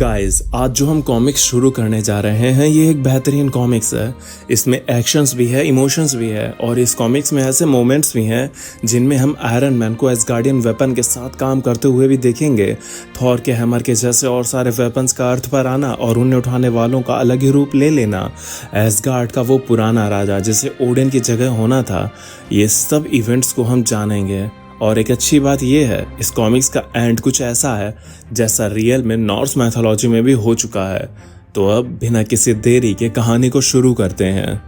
Guys, आज जो हम कॉमिक्स शुरू करने जा रहे हैं ये एक बेहतरीन कॉमिक्स है। इसमें एक्शंस भी है, इमोशंस भी है और इस कॉमिक्स में ऐसे मोमेंट्स भी हैं जिनमें हम आयरन मैन को एसगार्डियन वेपन के साथ काम करते हुए भी देखेंगे। थॉर के हैमर के जैसे और सारे वेपन्स का अर्थ पर आना और उन्हें उठाने वालों का अलग ही रूप ले लेना, एसगार्ड का वो पुराना राजा जिसे ओडिन की जगह होना था, ये सब इवेंट्स को हम जानेंगे। और एक अच्छी बात यह है, इस कॉमिक्स का एंड कुछ ऐसा है जैसा रियल में नॉर्स मैथोलॉजी में भी हो चुका है। तो अब बिना किसी देरी के कहानी को शुरू करते हैं।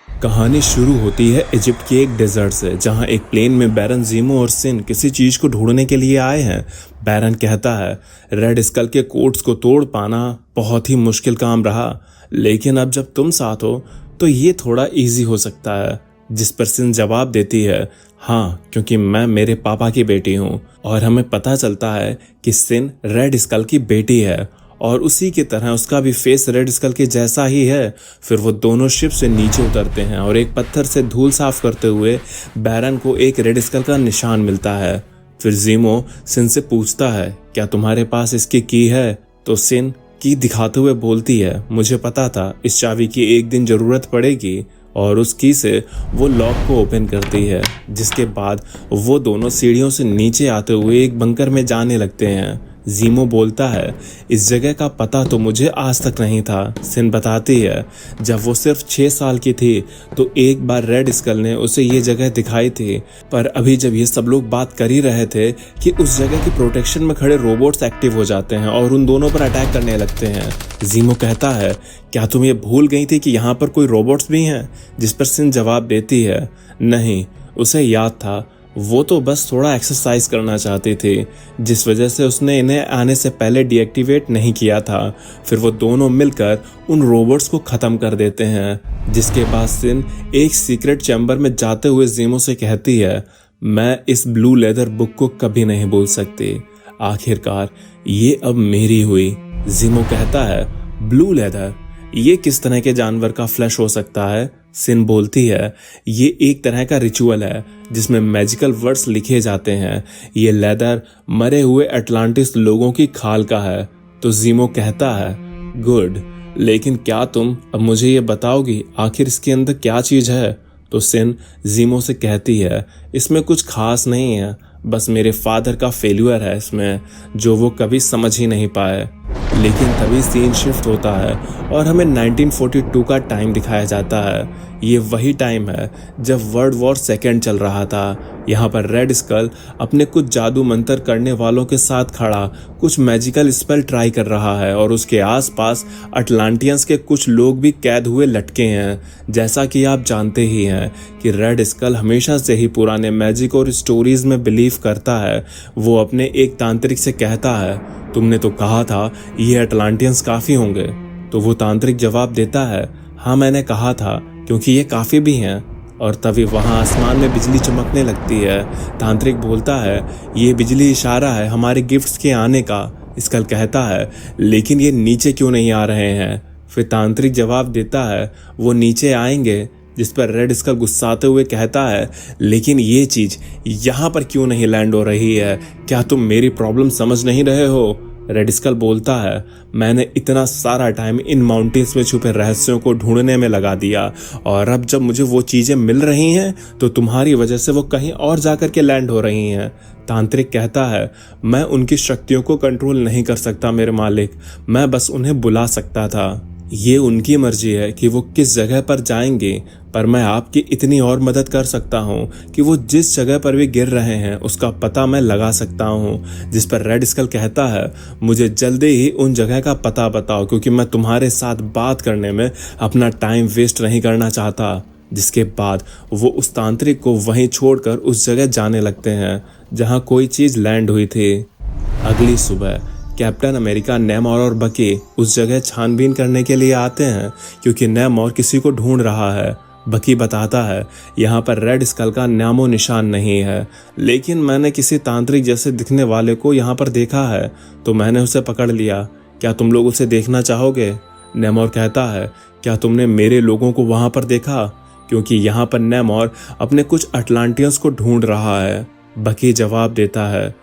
कहानी शुरू होती है इजिप्ट के एक डेजर्ट से, जहां एक प्लेन में बैरन ज़ीमो और सिन किसी चीज को ढूंढने के लिए आए हैं। बैरन कहता है रेड स्कल के कोड्स को तोड़ पाना बहुत ही मुश्किल काम रहा, लेकिन अब जब तुम साथ हो तो ये थोड़ा इजी हो सकता है। जिस पर सिन जवाब देती है हाँ, क्योंकि मैं मेरे पापा की बेटी हूँ। और हमें पता चलता है कि सिन रेड स्कल की बेटी है और उसी की तरह उसका भी फेस रेड स्कल के जैसा ही है। फिर वो दोनों शिप से नीचे उतरते हैं और एक पत्थर से धूल साफ करते हुए बैरन को एक रेड स्कल का निशान मिलता है। फिर ज़ीमो सिन से पूछता है क्या तुम्हारे पास इसकी की है? तो सिन की दिखाते हुए बोलती है मुझे पता था इस चाबी की एक दिन जरूरत पड़ेगी, और उस की से वो लॉक को ओपन करती है। जिसके बाद वो दोनों सीढ़ियों से नीचे आते हुए एक बंकर में जाने लगते हैं। ज़ीमो बोलता है इस जगह का पता तो मुझे आज तक नहीं था। सिन बताती है जब वो सिर्फ 6 साल की थी तो एक बार रेड स्कल ने उसे ये जगह दिखाई थी, पर अभी जब ये सब लोग बात कर ही रहे थे कि उस जगह की प्रोटेक्शन में खड़े रोबोट्स एक्टिव हो जाते हैं और उन दोनों पर अटैक करने लगते हैं। ज़ीमो कहता है क्या तुम ये भूल गई थी कि यहाँ पर कोई रोबोट्स भी हैं? जिस पर सिन जवाब देती है नहीं, उसे याद था, वो तो बस थोड़ा एक्सरसाइज करना चाहती थी, जिस वजह से उसने इन्हें आने से पहले डीएक्टिवेट नहीं किया था। फिर वो दोनों मिलकर उन रोबोट्स को ख़त्म कर देते हैं। जिसके बाद सिन एक सीक्रेट चैम्बर में जाते हुए ज़ीमो से कहती है मैं इस ब्लू लेदर बुक को कभी नहीं भूल सकती। आखिरकार ये अब मेरी हुई। ज़ीमो कहता है ब्लू लेदर, ये किस तरह के जानवर का फ्लैश हो सकता है? सिन बोलती है ये एक तरह का रिचुअल है जिसमें मैजिकल वर्ड्स लिखे जाते हैं। ये लेदर मरे हुए अटलांटिस लोगों की खाल का है। तो ज़ीमो कहता है गुड, लेकिन क्या तुम अब मुझे ये बताओगी आखिर इसके अंदर क्या चीज़ है? तो सिन ज़ीमो से कहती है इसमें कुछ खास नहीं है, बस मेरे फादर का फेल्यूर है इसमें, जो वो कभी समझ ही नहीं पाए। लेकिन तभी सीन शिफ्ट होता है और हमें 1942 का टाइम दिखाया जाता है। ये वही टाइम है जब वर्ल्ड वॉर सेकेंड चल रहा था। यहाँ पर रेड स्कल अपने कुछ जादू मंतर करने वालों के साथ खड़ा कुछ मैजिकल स्पेल ट्राई कर रहा है और उसके आसपास अटलांटियंस के कुछ लोग भी कैद हुए लटके हैं। जैसा कि आप जानते ही हैं कि रेड स्कल हमेशा से ही पुराने मैजिक और स्टोरीज में बिलीव करता है। वो अपने एक तांत्रिक से कहता है तुमने तो कहा था ये अटलांटियंस काफ़ी होंगे। तो वो तांत्रिक जवाब देता है हाँ मैंने कहा था, क्योंकि ये काफ़ी भी हैं। और तभी वहाँ आसमान में बिजली चमकने लगती है। तांत्रिक बोलता है ये बिजली इशारा है हमारे गिफ्ट्स के आने का। स्कल कहता है लेकिन ये नीचे क्यों नहीं आ रहे हैं? फिर तांत्रिक जवाब देता है वो नीचे आएंगे। जिस पर रेड स्कल गुस्साते हुए कहता है लेकिन ये चीज़ यहाँ पर क्यों नहीं लैंड हो रही है? क्या तुम मेरी प्रॉब्लम समझ नहीं रहे हो? रेड स्कल बोलता है मैंने इतना सारा टाइम इन माउंटेन्स में छुपे रहस्यों को ढूंढने में लगा दिया, और अब जब मुझे वो चीज़ें मिल रही हैं तो तुम्हारी वजह से वो कहीं और जाकर के लैंड हो रही हैं। तांत्रिक कहता है मैं उनकी शक्तियों को कंट्रोल नहीं कर सकता मेरे मालिक, मैं बस उन्हें बुला सकता था। ये उनकी मर्जी है कि वो किस जगह पर जाएंगे, पर मैं आपकी इतनी और मदद कर सकता हूँ कि वो जिस जगह पर भी गिर रहे हैं उसका पता मैं लगा सकता हूँ। जिस पर रेड स्कल कहता है मुझे जल्दी ही उन जगह का पता बताओ, क्योंकि मैं तुम्हारे साथ बात करने में अपना टाइम वेस्ट नहीं करना चाहता। जिसके बाद वो उस तांत्रिक को वहीं छोड़कर उस जगह जाने लगते हैं जहाँ कोई चीज़ लैंड हुई थी। अगली सुबह कैप्टन अमेरिका, नेमोर और बकी उस जगह छानबीन करने के लिए आते हैं क्योंकि नेमोर किसी को ढूंढ रहा है। बकी बताता है यहाँ पर रेड स्कल का नामो निशान नहीं है, लेकिन मैंने किसी तांत्रिक जैसे दिखने वाले को यहाँ पर देखा है तो मैंने उसे पकड़ लिया। क्या तुम लोग उसे देखना चाहोगे? नेमोर कहता है क्या तुमने मेरे लोगों को वहाँ पर देखा? क्योंकि यहाँ पर नेमोर अपने कुछ अटलांटियंस को ढूंढ रहा है। बकी जवाब देता है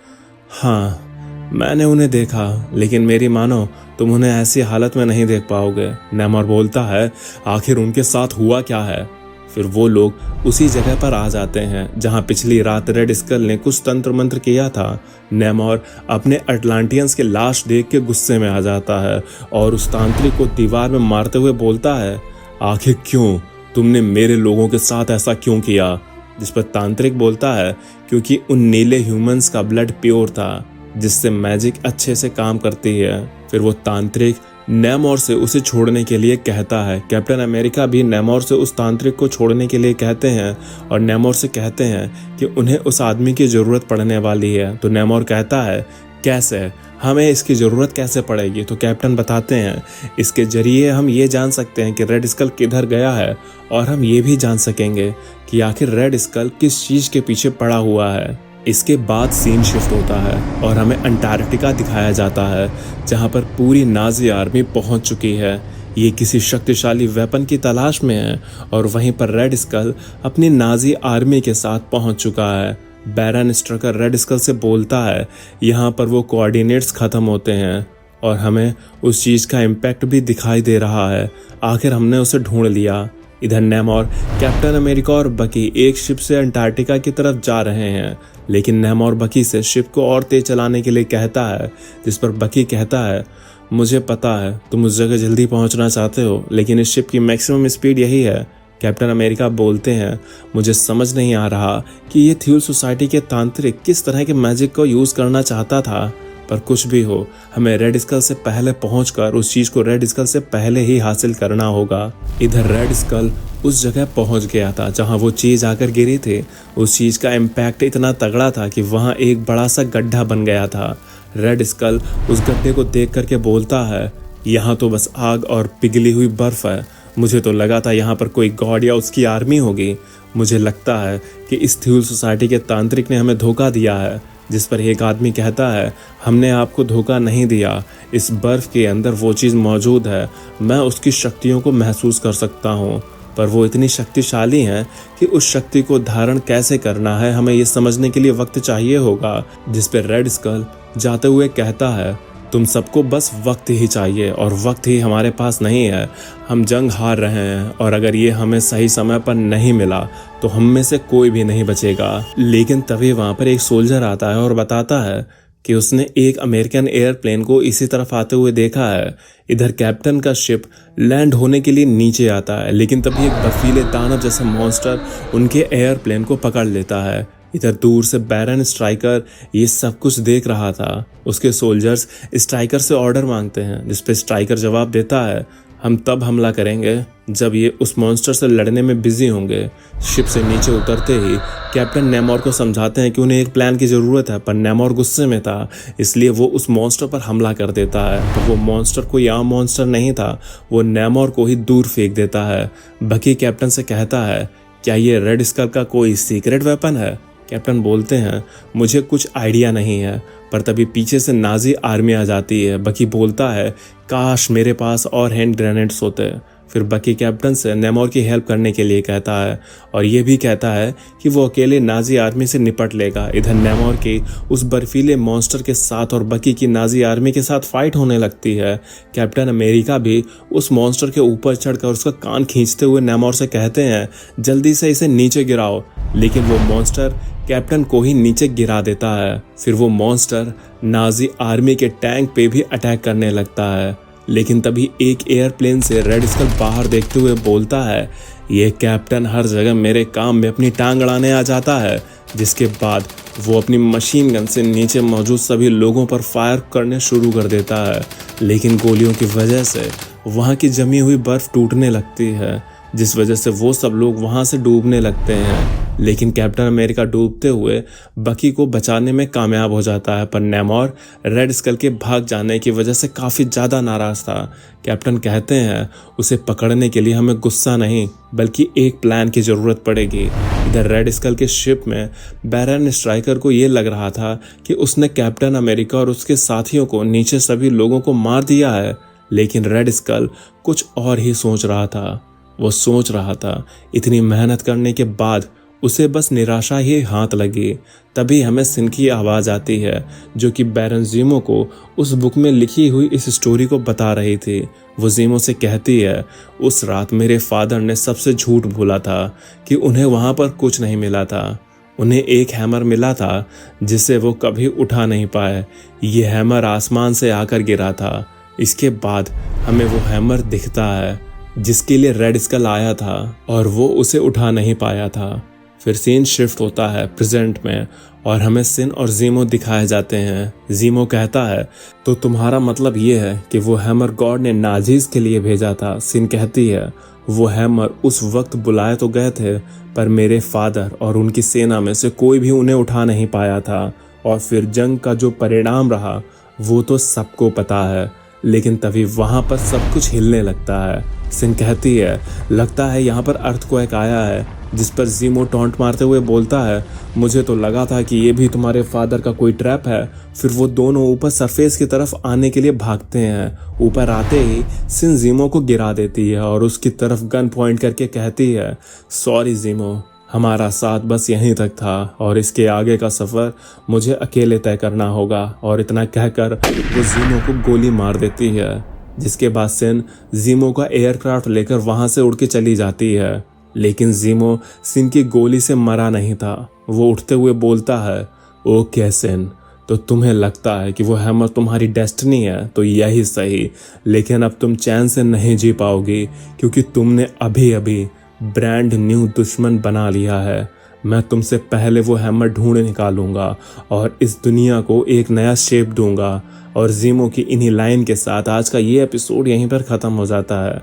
हाँ, मैंने उन्हें देखा, लेकिन मेरी मानो तुम उन्हें ऐसी हालत में नहीं देख पाओगे। नेमोर बोलता है, आखिर उनके साथ हुआ क्या है? फिर वो लोग उसी जगह पर आ जाते हैं जहां पिछली रात रेड स्कल ने कुछ तंत्र मंत्र किया था। नेमोर अपने अटलांटियंस के लाश देख के गुस्से में आ जाता है और उस तांत्रिक को दीवार में मारते हुए बोलता है, आखिर क्यों? तुमने मेरे लोगों के साथ ऐसा क्यों किया? जिस पर तांत्रिक बोलता है, क्योंकि उन नीले ह्यूमंस का ब्लड प्योर था, जिससे मैजिक अच्छे से काम करती है। फिर वो तांत्रिक नेमोर से उसे छोड़ने के लिए कहता है। कैप्टन अमेरिका भी नेमोर से उस तांत्रिक को छोड़ने के लिए कहते हैं और नेमोर से कहते हैं कि उन्हें उस आदमी की ज़रूरत पड़ने वाली है। तो नेमोर कहता है, कैसे? हमें इसकी ज़रूरत कैसे पड़ेगी? तो कैप्टन बताते हैं, इसके जरिए हम ये जान सकते हैं कि रेड स्कल किधर गया है और हम ये भी जान सकेंगे कि आखिर रेड स्कल किस चीज़ के पीछे पड़ा हुआ है। इसके बाद सीन शिफ्ट होता है और हमें अंटार्कटिका दिखाया जाता है, जहां पर पूरी नाजी आर्मी पहुंच चुकी है। ये किसी शक्तिशाली वेपन की तलाश में है और वहीं पर रेड स्कल अपनी नाजी आर्मी के साथ पहुंच चुका है। बैरन स्ट्रकर रेड स्कल से बोलता है, यहाँ पर वो कोऑर्डिनेट्स ख़त्म होते हैं और हमें उस चीज़ का इम्पैक्ट भी दिखाई दे रहा है। आखिर हमने उसे ढूंढ लिया। इधर नेमोर, कैप्टन अमेरिका और बकी एक शिप से अंटार्कटिका की तरफ जा रहे हैं, लेकिन नेमोर बकी से शिप को और तेज चलाने के लिए कहता है, जिस पर बकी कहता है, मुझे पता है तुम उस जगह जल्दी पहुंचना चाहते हो, लेकिन इस शिप की मैक्सिमम स्पीड यही है। कैप्टन अमेरिका बोलते हैं, मुझे समझ नहीं आ रहा कि ये थ्यूल सोसाइटी के तांत्रिक किस तरह के मैजिक को यूज़ करना चाहता था, पर कुछ भी हो, हमें रेड स्कल से पहले पहुंचकर उस चीज़ को रेड स्कल से पहले ही हासिल करना होगा। इधर रेड स्कल उस जगह पहुंच गया था जहां वो चीज़ आकर गिरी थी। उस चीज़ का इम्पैक्ट इतना तगड़ा था कि वहां एक बड़ा सा गड्ढा बन गया था। रेड स्कल उस गड्ढे को देख करके बोलता है, यहाँ तो बस आग और पिघली हुई बर्फ है। मुझे तो लगा था यहाँ पर कोई गॉड या उसकी आर्मी होगी। मुझे लगता है कि इस थ्यूल सोसाइटी के तांत्रिक ने हमें धोखा दिया है। जिस पर एक आदमी कहता है, हमने आपको धोखा नहीं दिया, इस बर्फ के अंदर वो चीज़ मौजूद है, मैं उसकी शक्तियों को महसूस कर सकता हूँ, पर वो इतनी शक्तिशाली हैं कि उस शक्ति को धारण कैसे करना है हमें ये समझने के लिए वक्त चाहिए होगा। जिस पर रेड स्कल जाते हुए कहता है, तुम सबको बस वक्त ही चाहिए और वक्त ही हमारे पास नहीं है। हम जंग हार रहे हैं और अगर ये हमें सही समय पर नहीं मिला तो हम में से कोई भी नहीं बचेगा। लेकिन तभी वहाँ पर एक सोल्जर आता है और बताता है कि उसने एक अमेरिकन एयरप्लेन को इसी तरफ आते हुए देखा है। इधर कैप्टन का शिप लैंड होने के लिए नीचे आता है, लेकिन तभी एक बर्फीले दानव जैसा मॉन्स्टर उनके एयरप्लेन को पकड़ लेता है। इधर दूर से बैरन स्ट्राइकर ये सब कुछ देख रहा था। उसके सोल्जर्स स्ट्राइकर से ऑर्डर मांगते हैं, जिस पे स्ट्राइकर जवाब देता है, हम तब हमला करेंगे जब ये उस मॉन्स्टर से लड़ने में बिजी होंगे। शिप से नीचे उतरते ही कैप्टन नेमोर को समझाते हैं कि उन्हें एक प्लान की ज़रूरत है, पर नेमोर गुस्से में था, इसलिए वो उस मॉन्स्टर पर हमला कर देता है। तो वो मॉन्स्टर कोई आम मॉन्स्टर नहीं था, वो नेमोर को ही दूर फेंक देता है। बकी कैप्टन से कहता है, क्या ये रेड स्कल का कोई सीक्रेट वेपन है? कैप्टन बोलते हैं, मुझे कुछ आइडिया नहीं है, पर तभी पीछे से नाजी आर्मी आ जाती है। बकी बोलता है, काश मेरे पास और हैंड ग्रेनेड्स होते। फिर बकी कैप्टन से नेमोर की हेल्प करने के लिए कहता है और ये भी कहता है कि वो अकेले नाजी आर्मी से निपट लेगा। इधर नेमोर की उस बर्फीले मॉन्स्टर के साथ और बकी की नाजी आर्मी के साथ फाइट होने लगती है। कैप्टन अमेरिका भी उस मॉन्स्टर के ऊपर चढ़कर उसका कान खींचते हुए नेमोर से कहते हैं, जल्दी से इसे नीचे गिराओ, लेकिन वो मॉन्स्टर कैप्टन को ही नीचे गिरा देता है। फिर वो मॉन्स्टर नाजी आर्मी के टैंक पे भी अटैक करने लगता है, लेकिन तभी एक एयरप्लेन से रेड स्कल बाहर देखते हुए बोलता है, ये कैप्टन हर जगह मेरे काम में अपनी टांग अड़ाने आ जाता है। जिसके बाद वो अपनी मशीन गन से नीचे मौजूद सभी लोगों पर फायर करने शुरू कर देता है, लेकिन गोलियों की वजह से वहाँ की जमी हुई बर्फ टूटने लगती है, जिस वजह से वो सब लोग वहाँ से डूबने लगते हैं। लेकिन कैप्टन अमेरिका डूबते हुए बकी को बचाने में कामयाब हो जाता है, पर नेमोर रेड स्कल के भाग जाने की वजह से काफ़ी ज़्यादा नाराज़ था। कैप्टन कहते हैं, उसे पकड़ने के लिए हमें गुस्सा नहीं बल्कि एक प्लान की ज़रूरत पड़ेगी। इधर रेड स्कल के शिप में बैरन स्ट्राइकर को ये लग रहा था कि उसने कैप्टन अमेरिका और उसके साथियों को नीचे सभी लोगों को मार दिया है, लेकिन रेड स्कल कुछ और ही सोच रहा था। वो सोच रहा था, इतनी मेहनत करने के बाद उसे बस निराशा ही हाथ लगी। तभी हमें सिन की आवाज़ आती है जो कि बैरन ज़ीमो को उस बुक में लिखी हुई इस स्टोरी को बता रही थी। वो ज़ीमो से कहती है, उस रात मेरे फादर ने सबसे झूठ बोला था कि उन्हें वहाँ पर कुछ नहीं मिला था। उन्हें एक हैमर मिला था जिसे वो कभी उठा नहीं पाए। ये हैमर आसमान से आकर गिरा था। इसके बाद हमें वो हैमर दिखता है जिसके लिए रेड स्कल आया था और वो उसे उठा नहीं पाया था। फिर सीन शिफ्ट होता है प्रेजेंट में और हमें सिन और ज़ीमो दिखाए जाते हैं। ज़ीमो कहता है, तो तुम्हारा मतलब ये है कि वो हैमर गॉड ने नाजीज के लिए भेजा था। सिन कहती है, वो हैमर उस वक्त बुलाए तो गए थे पर मेरे फादर और उनकी सेना में से कोई भी उन्हें उठा नहीं पाया था। और फिर जंग का जो परिणाम रहा वो तो सबको पता है। लेकिन तभी वहां पर सब कुछ हिलने लगता है। सिन कहती है, लगता है यहाँ पर अर्थक्वेक आया है। जिस पर ज़ीमो टॉन्ट मारते हुए बोलता है, मुझे तो लगा था कि ये भी तुम्हारे फादर का कोई ट्रैप है। फिर वो दोनों ऊपर सरफेस की तरफ आने के लिए भागते हैं। ऊपर आते ही सिन ज़ीमो को गिरा देती है और उसकी तरफ गन पॉइंट करके कहती है, सॉरी ज़ीमो, हमारा साथ बस यहीं तक था और इसके आगे का सफ़र मुझे अकेले तय करना होगा। और इतना कहकर वो ज़ीमो को गोली मार देती है। जिसके बाद सिन ज़ीमो का एयरक्राफ्ट लेकर वहां से उड़ के चली जाती है। लेकिन ज़ीमो सिन की गोली से मरा नहीं था। वो उठते हुए बोलता है, ओके सिन, तो तुम्हें लगता है कि वो हैमर तुम्हारी डेस्टिनी है तो यही सही। लेकिन अब तुम चैन से नहीं जी पाओगी क्योंकि तुमने अभी अभी ब्रांड न्यू दुश्मन बना लिया है। मैं तुमसे पहले वो हैमर ढूंढ निकालूंगा और इस दुनिया को एक नया शेप दूंगा। और ज़ीमो की इन्हीं लाइन के साथ आज का ये एपिसोड यहीं पर ख़त्म हो जाता है।